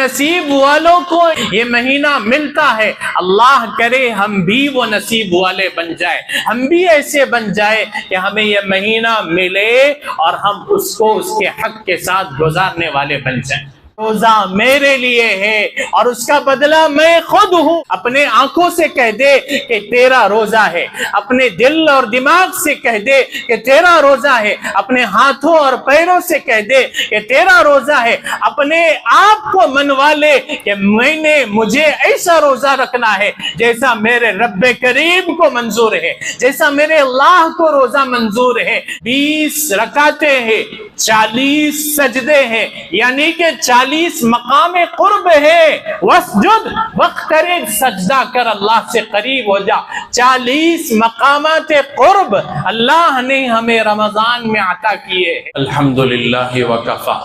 नसीब वालों को ये महीना मिलता है। अल्लाह करे हम भी वो नसीब वाले बन जाए, हम भी ऐसे बन जाए कि हमें ये महीना मिले और हम उसको उसके हक के साथ गुजारने वाले बन जाए। रोजा मेरे लिए है और उसका बदला मैं खुद हूँ। अपने आंखों से कह दे कि तेरा रोजा है, अपने दिल और दिमाग से कह दे कि तेरा रोजा है, अपने हाथों और पैरों से कह दे कि तेरा रोजा है, अपने आप को मनवा ले कि मुझे ऐसा रोजा रखना है जैसा मेरे रब्बे करीम को मंजूर है, जैसा मेरे अल्लाह को रोजा मंजूर है। 20 रकातें हैं, 40 सजदे हैं, यानी कि 40 मकाम कुर्ब है। वस्जुद वक़्तरिब, सजदा कर अल्लाह से करीब हो जा। 40 मकामात कुर्ब अल्लाह ने हमें रमजान में अता किए। अल्हम्दुलिल्लाह व कफ़ा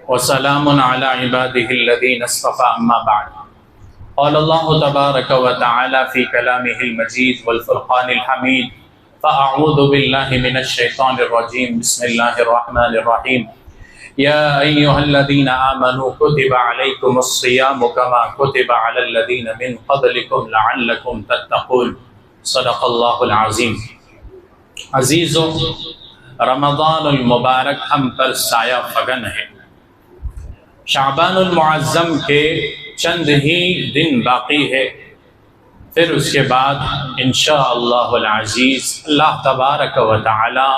व सलामुन अला इबादिहिल्लज़ीना इस्तफ़ा, अम्मा बाद। क़ाल अल्लाहु तबारक व तआला फ़ी कलामिहिल मजीद वल फ़ुरक़ानिल हमीद, फ़अऊज़ु बिल्लाहि मिनश शैतानिर रजीम, बिस्मिल्लाहिर रहमानिर रहीम। या अय्युहल्लज़ीना आमनू कुतिबा अलैकुमुस्सियामु कमा कुतिबा अलल्लज़ीना मिन क़ब्लिकुम लअल्लकुम तत्तक़ून। सदक़ल्लाहुल अज़ीम। अज़ीज़ों, रमज़ानुल मुबारक हम पर साया फगन है। शाबानुल मुअज़्ज़म के चंद ही दिन बाकी है, फिर उसके बाद इंशाअल्लाहुल अज़ीज़ अल्लाह तबारक व तआला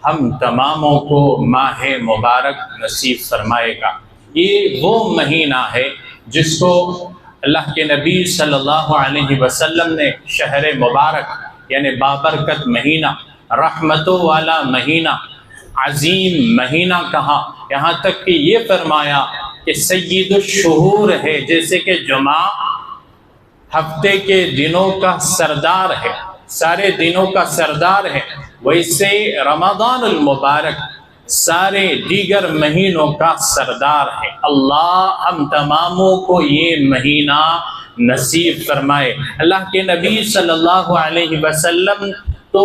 हम तमामों को माह मुबारक नसीब फरमाएगा। ये वो महीना है जिसको अल्लाह के नबी सल्लल्लाहु अलैहि वसल्लम ने शहर मुबारक यानी बाबरकत महीना, रहमतों वाला महीना, अजीम महीना कहा। यहाँ तक कि ये फरमाया कि सय्यिदुश्शुहूर है, जैसे कि जुमा हफ्ते के दिनों का सरदार है, सारे दिनों का सरदार है, वैसे रमज़ानुल मुबारक सारे दीगर महीनों का सरदार है। अल्लाह हम तमामों को ये महीना नसीब फरमाए। अल्लाह के नबी सल्लल्लाहु अलैहि वसल्लम तो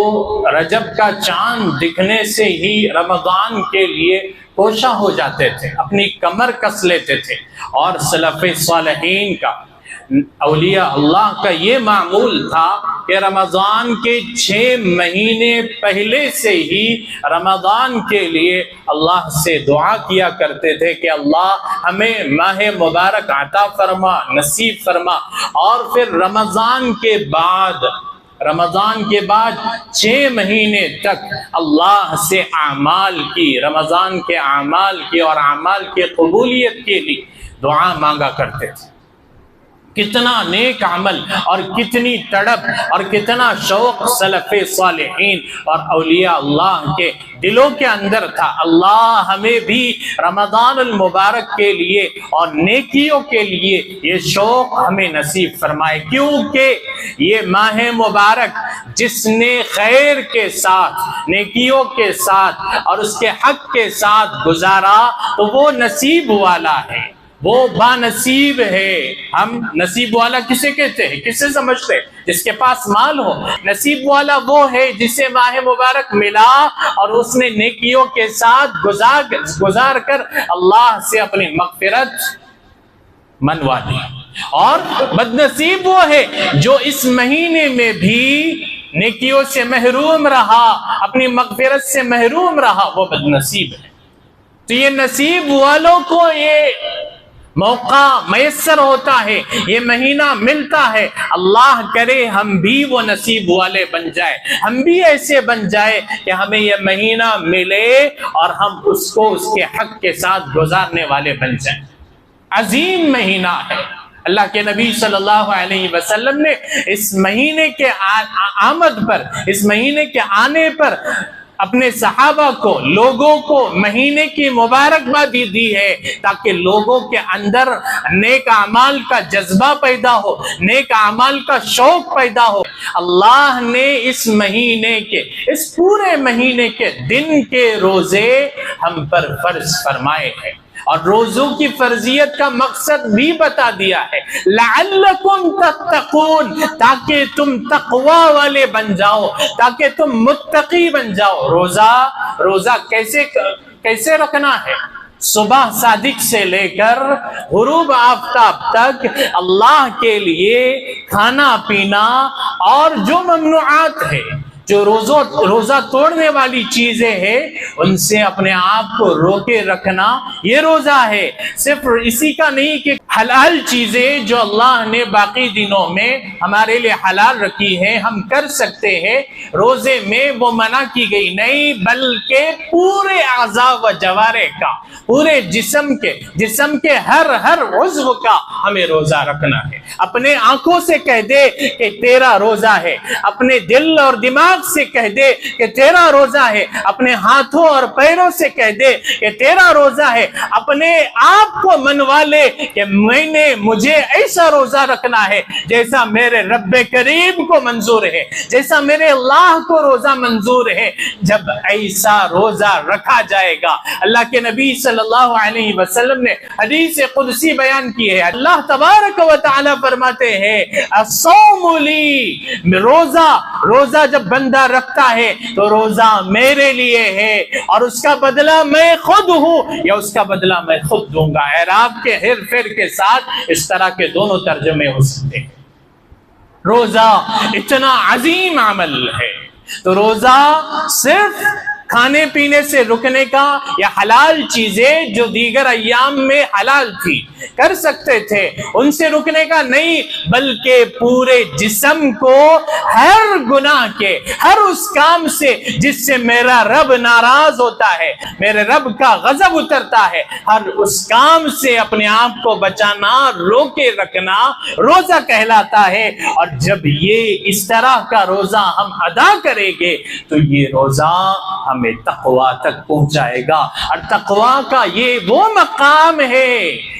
रजब का चांद दिखने से ही रमज़ान के लिए कोशा हो जाते थे, अपनी कमर कस लेते थे। और सलफ़े सालिहीन का, औलिया अल्लाह का ये मामूल था कि रमज़ान के 6 महीने पहले से ही रमज़ान के लिए अल्लाह से दुआ किया करते थे कि अल्लाह हमें माह मुबारक अता फरमा, नसीब फरमा। और फिर रमज़ान के बाद 6 महीने तक अल्लाह से आमाल की, रमज़ान के आमाल की और आमाल के कबूलियत के लिए दुआ मांगा करते थे। कितना नेक अमल और कितनी तड़प और कितना शौक सलफ़े सालिहीन और औलिया अल्लाह के दिलों के अंदर था। अल्लाह हमें भी रमज़ानुल मुबारक के लिए और नेकियों के लिए ये शौक हमें नसीब फरमाए, क्योंकि ये माह मुबारक जिसने खैर के साथ, नेकियों के साथ और उसके हक के साथ गुजारा तो वो नसीब वाला है, वो बानसीब है। हम नसीब वाला किसे कहते हैं, किसे समझते हैं? जिसके पास माल हो। नसीब वाला वो है जिसे माह मुबारक मिला और उसने नेकियों के साथ गुजार कर अल्लाह से अपनी मग़फ़िरत मनवा ली। और बदनसीब वो है जो इस महीने में भी नेकियों से महरूम रहा, अपनी मग़फ़िरत से महरूम रहा, वो बदनसीब है। तो ये नसीब वालों को ये मौका मैसर होता है, ये महीना मिलता है। अल्लाह करे हम भी वो नसीब वाले बन जाए, हम भी ऐसे बन जाए कि हमें ये महीना मिले और हम उसको उसके हक के साथ गुजारने वाले बन जाए। अजीम महीना है। अल्लाह के नबी सल्लल्लाहु अलैहि वसल्लम ने इस महीने के आमद पर, इस महीने के आने पर अपने सहाबा को, लोगों को महीने की मुबारकबादी दी है, ताकि लोगों के अंदर नेक अमाल का जज्बा पैदा हो, नेक अमाल का शौक पैदा हो। अल्लाह ने इस महीने के, इस पूरे महीने के दिन के रोजे हम पर फर्ज फरमाए हैं और रोजों की फर्जियत का मकसद भी बता दिया है, लअल्लकुम तत्तकून, ताकि तुम तकवा वाले बन जाओ, ताकि तुम मुत्तकी बन जाओ। रोजा कैसे रखना है? सुबह सादिक से लेकर गुरूब आफ्ताब तक अल्लाह के लिए खाना पीना और जो ममनुआत है, जो रोजा तोड़ने वाली चीजें हैं, उनसे अपने आप को रोके रखना, ये रोजा है। सिर्फ इसी का नहीं कि हलाल चीजें जो अल्लाह ने बाकी दिनों में हमारे लिए हलाल रखी है हम कर सकते हैं, रोजे में वो मना की गई नहीं, बल्कि पूरे आज़ा व जवारे का, पूरे जिस्म के हर उज़्व का हमें रोजा रखना है। अपने आंखों से कह दे कि तेरा रोजा है, अपने दिल और दिमाग से कह दे कि तेरा रोजा है, अपने हाथों और पैरों से कह दे कि तेरा रोजा है, अपने आप को मनवा ले कि मुझे ऐसा रोजा रखना है जैसा मेरे रब्बे करीम को मंजूर है, जैसा मेरे अल्लाह को रोजा मंजूर है। जब ऐसा रोजा रखा जाएगा, अल्लाह के नबी सल्लल्लाहु अलैहि वसल्लम ने हदीस कुदसी बयान की है, अल्लाह तबारक व तआला फरमाते हैं अस्सौमु ली, रोजा जब बंदा रखता है तो रोजा मेरे लिए है और उसका बदला मैं खुद हूं या उसका बदला मैं खुद दूंगा। एराब के हेर फेर के साथ इस तरह के दोनों तर्जुमे हो सकते हैं। रोजा इतना अजीम अमल है, तो रोजा सिर्फ खाने पीने से रुकने का या हलाल चीजें जो दीगर अय्याम में हलाल थी कर सकते थे उनसे रुकने का नहीं, बल्कि पूरे जिस्म को हर गुनाह के, हर उस काम से जिससे मेरा रब नाराज होता है, मेरे रब का गजब उतरता है, हर उस काम से अपने आप को बचाना, रोके रखना रोजा कहलाता है। और जब ये इस तरह का रोजा हम अदा करेंगे तो ये रोजा हमें तक़वा तक पहुंचाएगा। और तक़वा का ये वो मकाम है,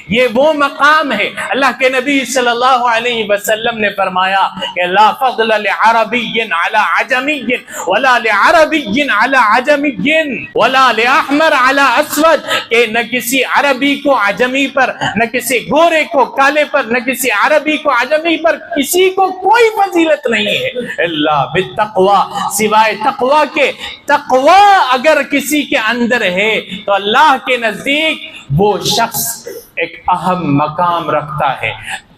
ये वो मकाम है। अल्लाह के नबी सल्लल्लाहु अलैहि वसल्लम ने फरमाया कि ला फ़ज़्ल लिअरबिय्यिन अला अजमिय्यिन वला लिअरबिय्यिन अला अजमिय्यिन वला लिअहमर अला अस्वद, कि न किसी अरबी को अजमी पर, न किसी गोरे को काले पर, न किसी अरबी को अजमी पर, किसी को कोई फजीलत नहीं है इल्ला बित्तक़वा, सिवाय तक़वा के। तक़वा अगर किसी के अंदर है तो अल्लाह के नजदीक वो शख्स एक अहम मकाम रखता है।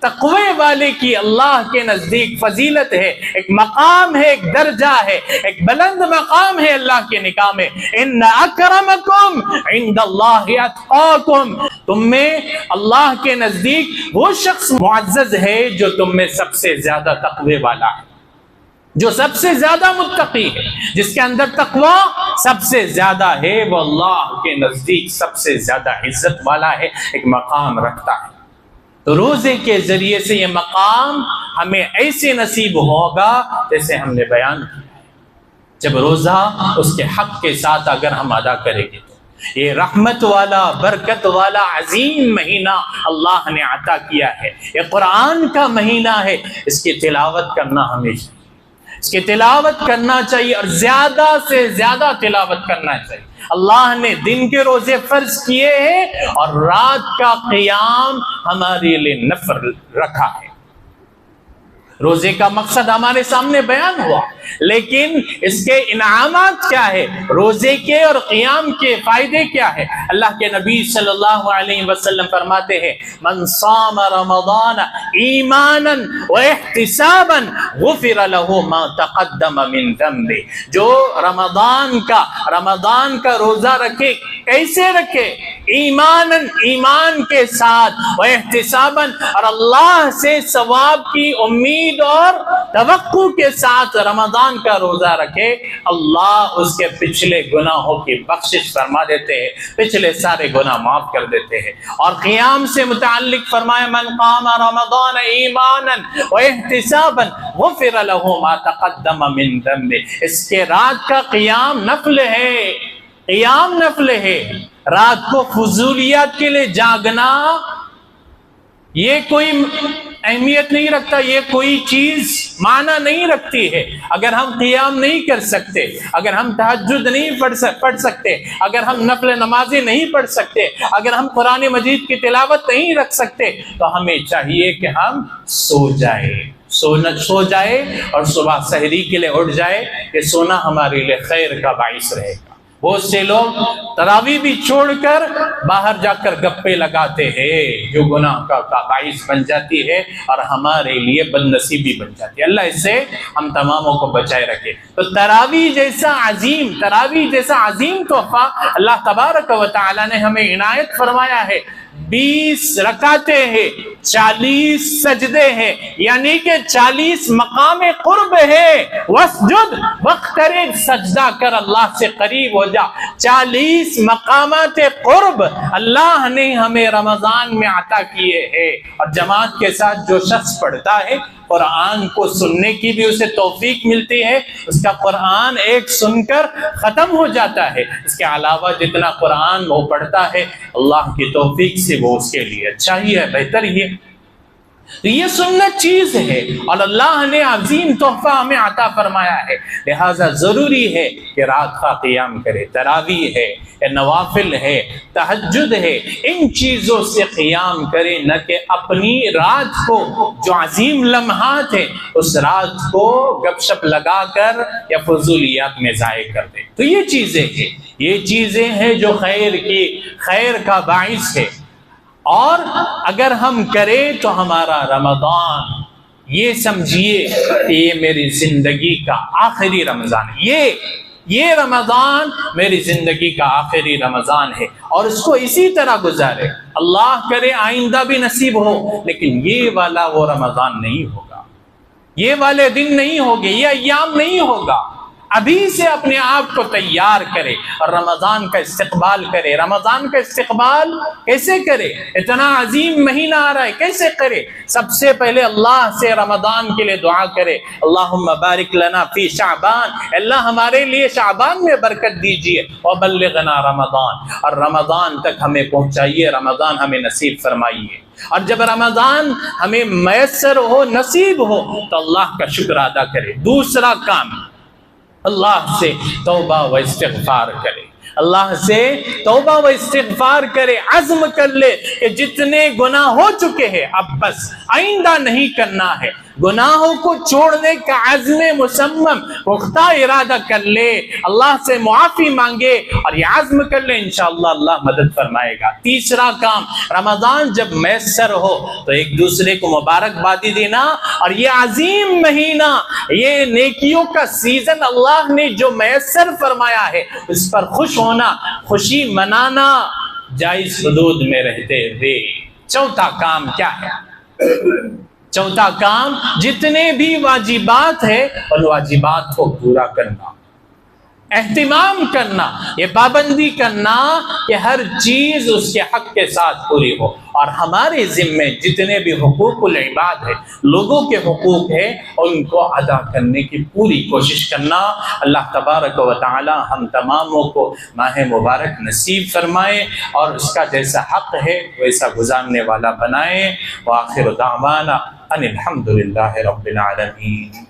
तक़वे वाले की अल्लाह के नजदीक फजीलत है, एक मकाम है, एक दर्जा है, एक बुलंद मकाम है अल्लाह के निगाह में। इन्न अकरमकुम इंदल्लाहि अत्क़ाकुम, तुम में अल्लाह के नजदीक वो शख्स मुअज़्ज़ज़ है जो तुम में सबसे ज्यादा तक़वे वाला है, जो सबसे ज्यादा मुत्तकी है, जिसके अंदर तक़वा सबसे ज्यादा है, वो अल्लाह के नजदीक सबसे ज्यादा इज्जत वाला है, एक मकाम रखता है। तो रोजे के जरिए से ये मकाम हमें ऐसे नसीब होगा जैसे हमने बयान किया है। जब रोजा उसके हक के साथ अगर हम अदा करेंगे तो ये रहमत वाला, बरकत वाला अजीम महीना अल्लाह ने अता किया है। ये कुरान का महीना है, इसकी तिलावत करना हमेशा, इसकी तिलावत करना चाहिए और ज्यादा से ज्यादा तिलावत करना चाहिए। अल्लाह ने दिन के रोजे फर्ज किए हैं और रात का क़ियाम हमारे लिए नफल रखा है। रोजे का मकसद हमारे सामने बयान हुआ, लेकिन इसके इनामात क्या है, रोजे के और क़ियाम के फायदे क्या है। अल्लाह के नबी सल्लल्लाहु अलैहि वसल्लम फरमाते हैं मन साम रमज़ान ईमानन व इहतिसाबन गुफ़िर लहू मा तक़द्दम मिन ज़ंबि, जो रमज़ान का रोजा रखे, कैसे रखे, ईमानन, ईमान के साथ, व इहतिसाबन, और अल्लाह से सवाब की उम्मीद और तवक्कु के साथ रमजान का रोजा रखे, अल्लाह उसके पिछले गुनाहों की बख्शिश फरमा देते हैं, पिछले सारे गुनाह माफ कर देते हैं। और क़ियाम से मुताल्लिक फरमाया मन क़ाम रमज़ान ईमानन व इहतिसाबन गुफ़िर लहू मा तक़द्दम मिन ज़ंबि, इसके रात का क़ियाम नफ़ल है, क़ियाम नफ़ल है। रात को फजूलियात के लिए जागना ये कोई अहमियत नहीं रखता, ये कोई चीज माना नहीं रखती है। अगर हम क़ियाम नहीं कर सकते, अगर हम तहज्जुद नहीं पढ़ सकते, अगर हम नफल नमाजें नहीं पढ़ सकते, अगर हम कुरान मजीद की तिलावत नहीं रख सकते, तो हमें चाहिए कि हम सो जाए और सुबह सहरी के लिए उठ जाए। कि सोना हमारे लिए खैर का बाइस रहेगा, बहुत से लोग तरावी भी छोड़कर बाहर जाकर गप्पे लगाते हैं, जो गुनाह का बाइस बन जाती है और हमारे लिए बदनसीबी बन जाती है। अल्लाह इससे हम तमामों को बचाए रखे। तो तरावी जैसा अजीम तोहफा अल्लाह तबारक व तआला ने हमें इनायत फरमाया है। 20 रकातें हैं, 40 सजदे हैं, यानी कि 40 मकाम कुर्ब है। वस्जुद वक़्तरिब, सजदा कर अल्लाह से करीब हो जा। 40 मकामात कुर्ब अल्लाह ने हमें रमजान में अता किए हैं। और जमात के साथ जो शख्स पढ़ता है, कुरान को सुनने की भी उसे तौफीक मिलती है, उसका कुरान एक सुनकर खत्म हो जाता है। इसके अलावा जितना कुरान वो पढ़ता है अल्लाह की तौफीक से वो उसके लिए अच्छा ही है, बेहतर ही है। ये सुन्नत चीज है और अल्लाह ने अजीम तोहफा हमें अता फरमाया है। लिहाजा जरूरी है कि रात का क़ियाम करे, तरावी है, नवाफिल है, तहज्जुद है, इन चीजों से क़ियाम करे, न कि अपनी रात को जो अजीम लम्हात है उस रात को गपशप लगाकर या फजूलियात में ज़ाय कर दे। तो ये चीजें हैं जो खैर का बाइस है। और अगर हम करें तो हमारा रमजान, ये समझिए कि ये मेरी जिंदगी का आखिरी रमजान है। ये रमजान मेरी जिंदगी का आखिरी रमजान है और इसको इसी तरह गुजारे। अल्लाह करे आइंदा भी नसीब हो, लेकिन ये वाला वो रमजान नहीं होगा, ये वाले दिन नहीं होंगे, ये अय्याम नहीं होगा। अभी से अपने आप को तैयार करे और रमजान का इस्तकबाल करे। रमजान का इस्तकबाल कैसे करे? इतना अजीम महीना आ रहा है, कैसे करे? सबसे पहले अल्लाह से रमजान के लिए दुआ करे, अल्लाहुम्मा बारिक लना फी शाबान, अल्लाह हमारे लिए शाबान में बरकत दीजिए, व बल्लिगना रमजान, और रमजान तक हमें पहुंचाइए, रमजान हमें नसीब फरमाइए। और जब रमजान हमें मैसर हो, नसीब हो, तो अल्लाह का शुक्र अदा करे। दूसरा काम, अल्लाह से तौबा व इस्तिग़फ़ार करे, अल्लाह से तौबा व इस्तिग़फ़ार करे। अज़्म कर ले कि जितने गुनाह हो चुके हैं अब बस आइंदा नहीं करना है। गुनाहों को छोड़ने का अज़्म मुसम्मम पुख्ता इरादा कर ले, अल्लाह से मुआफ़ी मांगे और ये अज़्म कर ले, इंशाअल्लाह अल्लाह मदद फरमाएगा। तीसरा काम, रमज़ान जब मैसर हो तो एक दूसरे को मुबारकबादी देना, और ये अजीम महीना, ये नेकियों का सीजन अल्लाह ने जो मैसर फरमाया है उस पर खुश होना, खुशी मनाना जायज़ हुदूद में रहते हुए। चौथा काम क्या है? चौथा काम, जितने भी वाजिबात है उन वाजिबात को पूरा करना, एहतिमाम करना, ये पाबंदी करना कि हर चीज उसके हक के साथ पूरी हो। और हमारे जिम्मे जितने भी हुकूकुल इबाद है, लोगों के हुकूक है, उनको अदा करने की पूरी कोशिश करना। अल्लाह तबारक व तआला हम तमामों को माह मुबारक नसीब फरमाए और उसका जैसा हक है वैसा गुजारने वाला बनाए। व आखिर दावाना अनिल हम्दुलिल्लाहि रब्बिल आलमीन।